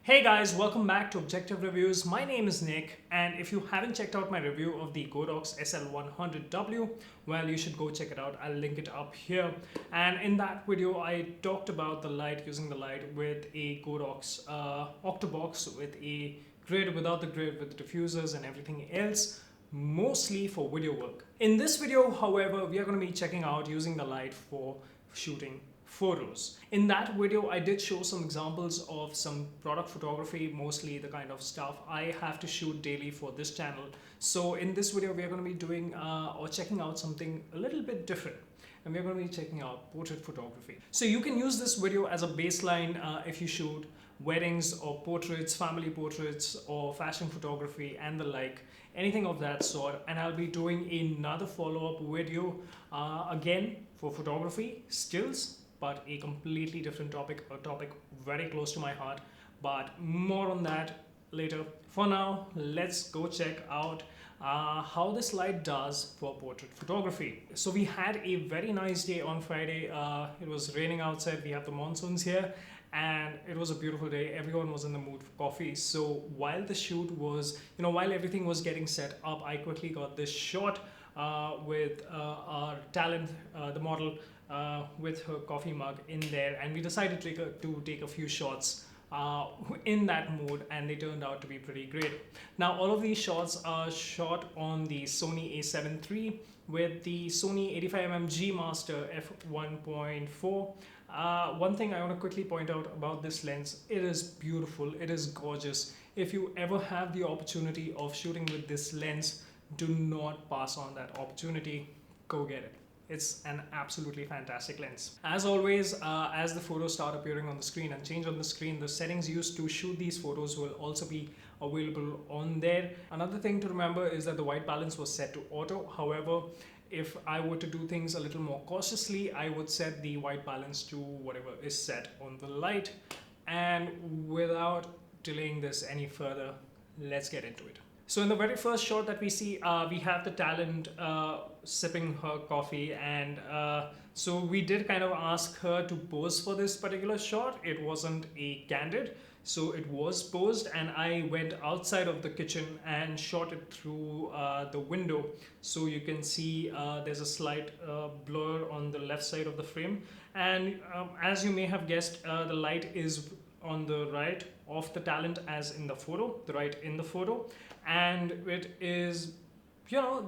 Hey guys, welcome back to Objective Reviews. My name is Nick, and if you haven't checked out my review of the Godox SL100-W, well, you should go check it out. I'll link it up here. And in that video, I talked about the light, using the light with a Godox Octobox with a grid, without the grid, with the diffusers and everything else, mostly for video work. In this video, however, we are going to be checking out using the light for shooting photos. In that video, I did show some examples of some product photography, mostly the kind of stuff I have to shoot daily for this channel. So in this video, we are going to be doing or checking out something a little bit different. And we're going to be checking out portrait photography. So you can use this video as a baseline if you shoot weddings or portraits, family portraits or fashion photography and the like, anything of that sort. And I'll be doing another follow-up video again for photography, stills, but a completely different topic, a topic very close to my heart, but more on that later. For now, let's go check out how this light does for portrait photography. So we had a very nice day on Friday. It was raining outside, we have the monsoons here, and it was a beautiful day. Everyone was in the mood for coffee. So while the shoot was, while everything was getting set up, I quickly got this shot with our talent, the model, with her coffee mug in there, and we decided to take a few shots in that mode, and they turned out to be pretty great. Now all of these shots are shot on the Sony a7 III with the Sony 85mm G Master f1.4. One thing I want to quickly point out about this lens, it is beautiful, it is gorgeous. If you ever have the opportunity of shooting with this lens, do not pass on that opportunity. Go get it. It's an absolutely fantastic lens. As always, as the photos start appearing on the screen and change on the screen, the settings used to shoot these photos will also be available on there. Another thing to remember is that the white balance was set to auto. However, if I were to do things a little more cautiously, I would set the white balance to whatever is set on the light. And without delaying this any further, let's get into it. So in the very first shot that we see, we have the talent sipping her coffee, and so we did kind of ask her to pose for this particular shot. It wasn't a candid, so it was posed, and I went outside of the kitchen and shot it through the window. So you can see there's a slight blur on the left side of the frame, and as you may have guessed, the light is on the right of the talent as in the photo, the right in the photo, and it is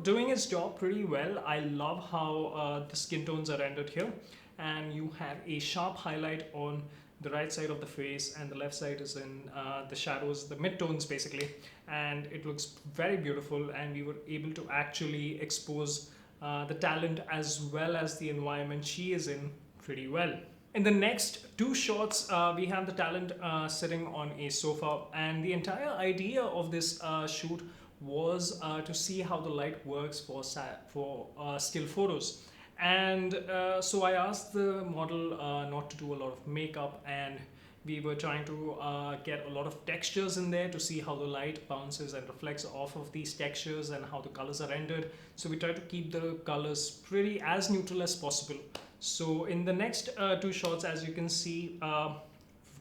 doing its job pretty well. I love how the skin tones are rendered here, and you have a sharp highlight on the right side of the face, and the left side is in the shadows, the mid-tones basically, and it looks very beautiful. And we were able to actually expose the talent as well as the environment she is in pretty well. In the next two shots, we have the talent sitting on a sofa, and the entire idea of this shoot was to see how the light works for still photos. And so I asked the model not to do a lot of makeup, and we were trying to get a lot of textures in there to see how the light bounces and reflects off of these textures and how the colors are rendered. So we tried to keep the colors pretty as neutral as possible. So in the next two shots, as you can see,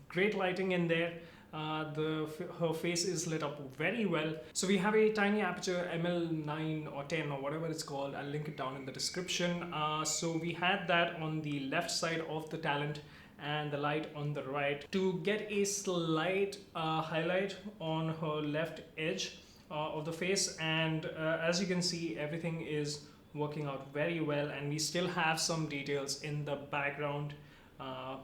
great lighting in there. Her face is lit up very well. So we have a tiny aperture, ML9 or 10 or whatever it's called. I'll link it down in the description. So we had that on the left side of the talent and the light on the right to get a slight highlight on her left edge of the face. And as you can see, everything is working out very well, and we still have some details in the background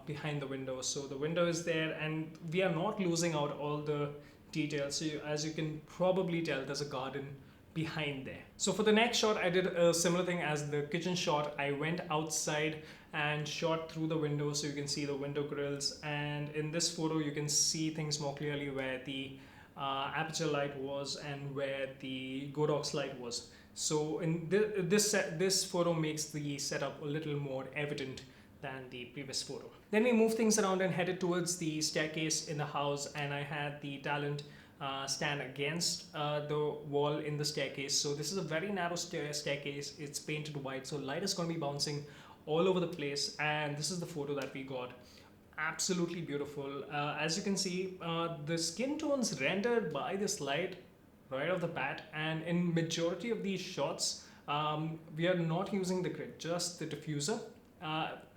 behind the window. So the window is there, and we are not losing out all the details. So as you can probably tell, there's a garden behind there. So for the next shot, I did a similar thing as the kitchen shot. I went outside and shot through the window, so you can see the window grills, and in this photo you can see things more clearly where the aperture light was and where the Godox light was. So in this photo makes the setup a little more evident than the previous photo. Then we moved things around and headed towards the staircase in the house, and I had the talent stand against the wall in the staircase. So this is a very narrow staircase. It's painted white, so light is going to be bouncing all over the place, and this is the photo that we got. absolutely beautiful. As you can see, the skin tones rendered by this light right off the bat, and in majority of these shots, we are not using the grid, just the diffuser.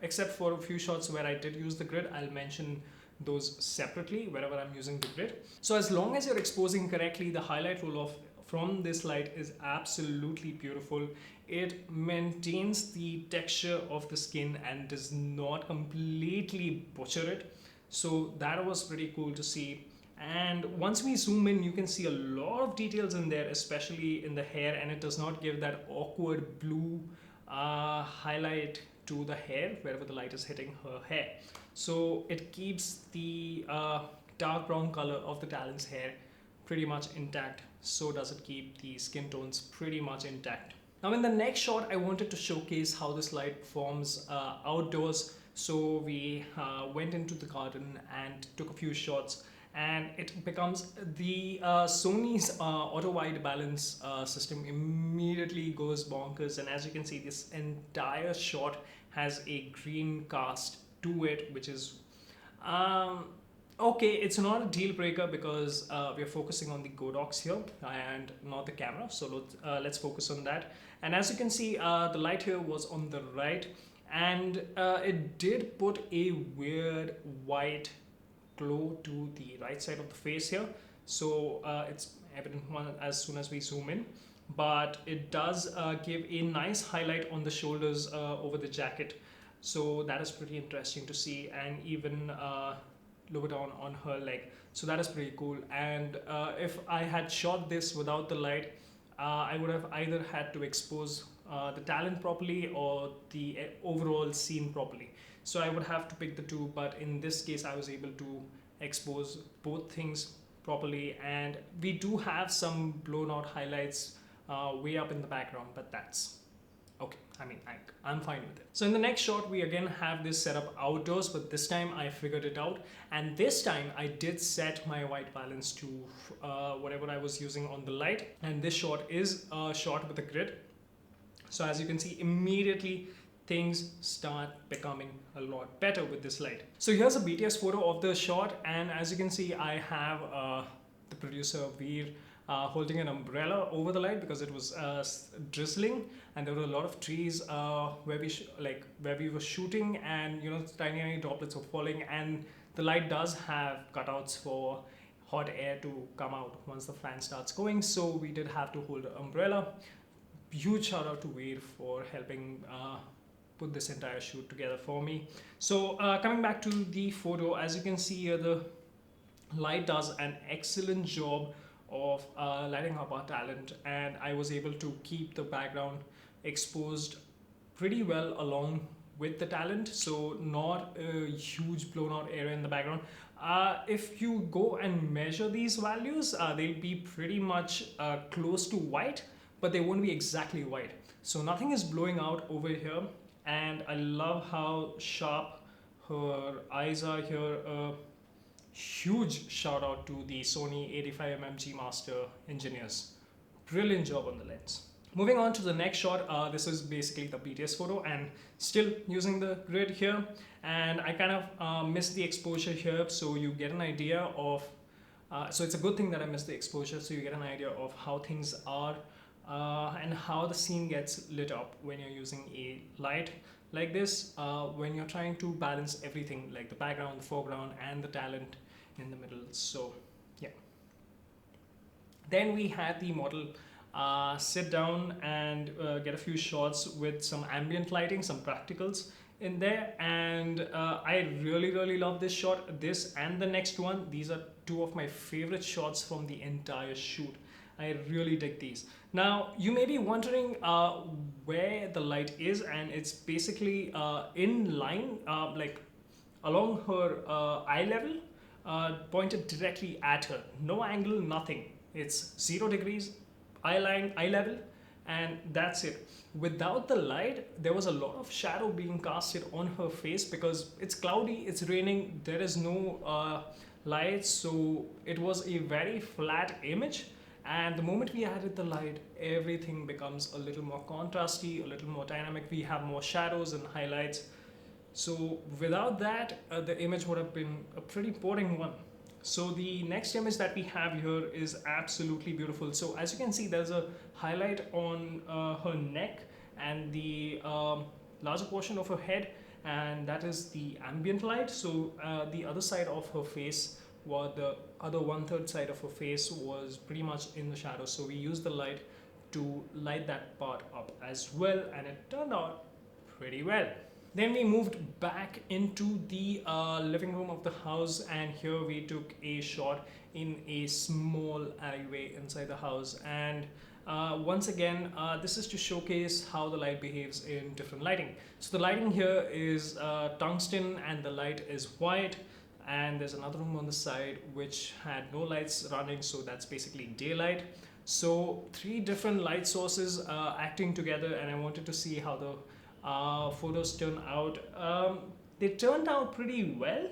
Except for a few shots where I did use the grid, I'll mention those separately wherever I'm using the grid. So as long as you're exposing correctly, the highlight roll off from this light is absolutely beautiful. It maintains the texture of the skin and does not completely butcher it. So that was pretty cool to see. And once we zoom in, you can see a lot of details in there, especially in the hair, and it does not give that awkward blue highlight to the hair wherever the light is hitting her hair. So it keeps the dark brown color of the talent's hair pretty much intact. So does it keep the skin tones pretty much intact. Now in the next shot, I wanted to showcase how this light performs outdoors. So we went into the garden and took a few shots, and it becomes the Sony's auto wide balance system immediately goes bonkers. And as you can see, this entire shot has a green cast to it, which is okay, it's not a deal breaker because we're focusing on the Godox here and not the camera. So let's focus on that. And as you can see, the light here was on the right, and it did put a weird white glow to the right side of the face here. So it's evident as soon as we zoom in, but it does give a nice highlight on the shoulders over the jacket. So that is pretty interesting to see, and even lower down on her leg. So that is pretty cool. And if I had shot this without the light, I would have either had to expose the talent properly or the overall scene properly. So I would have to pick the two, but in this case I was able to expose both things properly, and we do have some blown out highlights way up in the background, but that's okay. I mean, I'm fine with it. So in the next shot, we again have this setup outdoors, but this time I figured it out. And this time I did set my white balance to whatever I was using on the light. And this shot is shot with a grid. So as you can see, immediately things start becoming a lot better with this light. So here's a Bts photo of the shot. And as you can see, I have the producer Veer holding an umbrella over the light because it was drizzling, and there were a lot of trees where we were shooting, and tiny droplets were falling, and the light does have cutouts for hot air to come out once the fan starts going. So we did have to hold an umbrella. Huge shout out to Veer for helping put this entire shoot together for me. So coming back to the photo, as you can see here, the light does an excellent job of lighting up our talent, and I was able to keep the background exposed pretty well along with the talent, so not a huge blown out area in the background. If you go and measure these values, they'll be pretty much close to white, but they won't be exactly white. So nothing is blowing out over here, and I love how sharp her eyes are here. Huge shout out to the Sony 85mm G Master engineers. Brilliant job on the lens. Moving on to the next shot, this is basically the Bts photo, and still using the grid here, and I kind of missed the exposure here, so you get an idea of so it's a good thing that I missed the exposure, so you get an idea of how things are and how the scene gets lit up when you're using a light like this, when you're trying to balance everything, like the background, the foreground, and the talent in the middle. So yeah, then we had the model sit down and get a few shots with some ambient lighting, some practicals in there, and I really love this shot, this and the next one. These are two of my favorite shots from the entire shoot. I really dig these. Now you may be wondering where the light is, and it's basically in line, like along her eye level, pointed directly at her. No angle, nothing. It's 0 degrees, eye line, eye level, and that's it. Without the light, there was a lot of shadow being casted on her face because it's cloudy, it's raining, there is no light, so it was a very flat image. And the moment we added the light, everything becomes a little more contrasty, a little more dynamic. We have more shadows and highlights. So without that, the image would have been a pretty boring one. So the next image that we have here is absolutely beautiful. So as you can see, there's a highlight on her neck and the larger portion of her head, and that is the ambient light. So the other side of her face, or the other 1/3 side of her face, was pretty much in the shadow. So we used the light to light that part up as well, and it turned out pretty well. Then we moved back into the living room of the house, and here we took a shot in a small alleyway inside the house. And once again, this is to showcase how the light behaves in different lighting. So the lighting here is tungsten and the light is white, and there's another room on the side which had no lights running, so that's basically daylight. So 3 different light sources acting together, and I wanted to see how the photos turn out. They turned out pretty well.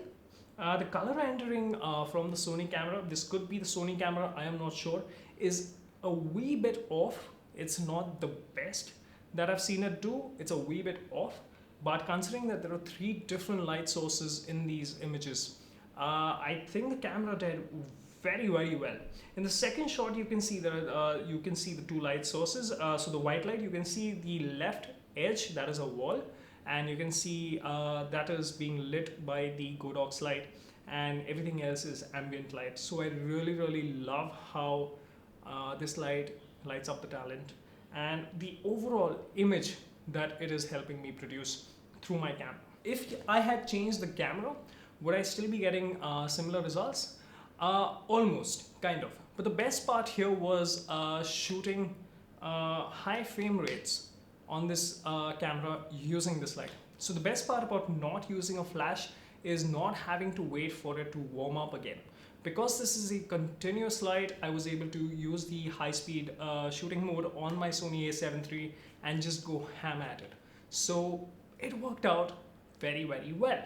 The color rendering from the Sony camera, this could be the Sony camera, I am not sure, is a wee bit off. It's not the best that I've seen it do. It's a wee bit off, but considering that there are 3 different light sources in these images, I think the camera did very well. In the second shot, you can see that you can see the 2 light sources. So the white light, you can see the left edge, that is a wall, and you can see that is being lit by the Godox light, and everything else is ambient light. So I really love how this light lights up the talent and the overall image that it is helping me produce through my camera. If I had changed the camera, would I still be getting similar results? Almost, kind of. But the best part here was shooting high frame rates on this camera using this light. So the best part about not using a flash is not having to wait for it to warm up again. Because this is a continuous light, I was able to use the high-speed shooting mode on my Sony a7 III and just go ham at it. So it worked out very well.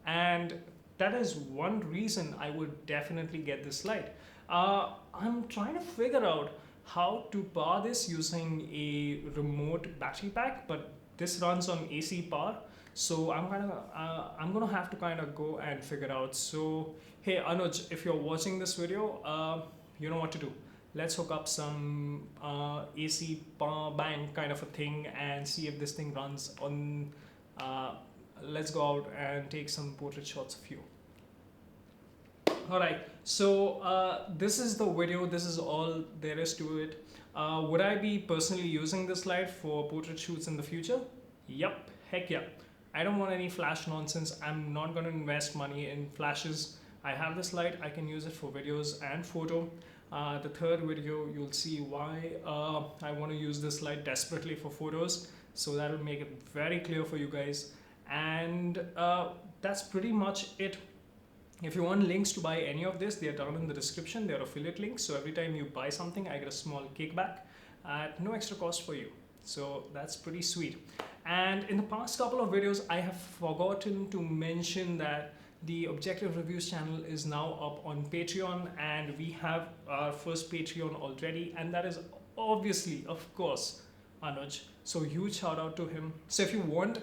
And that is one reason I would definitely get this light. I'm trying to figure out how to power this using a remote battery pack, but this runs on AC power, so I'm gonna have to kind of go and figure out. So hey Anuj, if you're watching this video, you know what to do. Let's hook up some AC power bank kind of a thing and see if this thing runs on. Let's go out and take some portrait shots of you. Alright, so this is the video, this is all there is to it. Would I be personally using this light for portrait shoots in the future? Yup, heck yeah. I don't want any flash nonsense. I'm not going to invest money in flashes. I have this light, I can use it for videos and photo. The third video, you'll see why I want to use this light desperately for photos. So that will make it very clear for you guys. And that's pretty much it. If you want links to buy any of this, they are down in the description. They are affiliate links. So every time you buy something, I get a small kickback at no extra cost for you. So that's pretty sweet. And in the past couple of videos, I have forgotten to mention that the Objective Reviews channel is now up on Patreon, and we have our first Patreon already, and that is obviously, of course, Anuj. So huge shout out to him. So if you want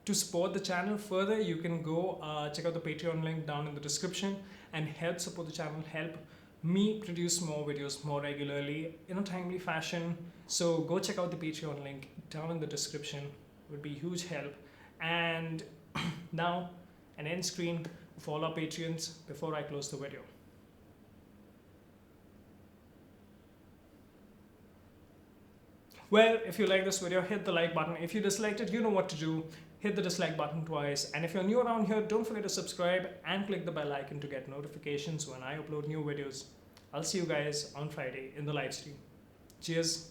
to support the channel further, you can go check out the Patreon link down in the description and help support the channel, help me produce more videos more regularly in a timely fashion. So go check out the Patreon link down in the description. It would be huge help. And now an end screen for all our Patreons before I close the video. Well, if you like this video, hit the like button. If you disliked it, you know what to do. Hit the dislike button twice. And if you're new around here, don't forget to subscribe and click the bell icon to get notifications when I upload new videos. I'll see you guys on Friday in the live stream. Cheers.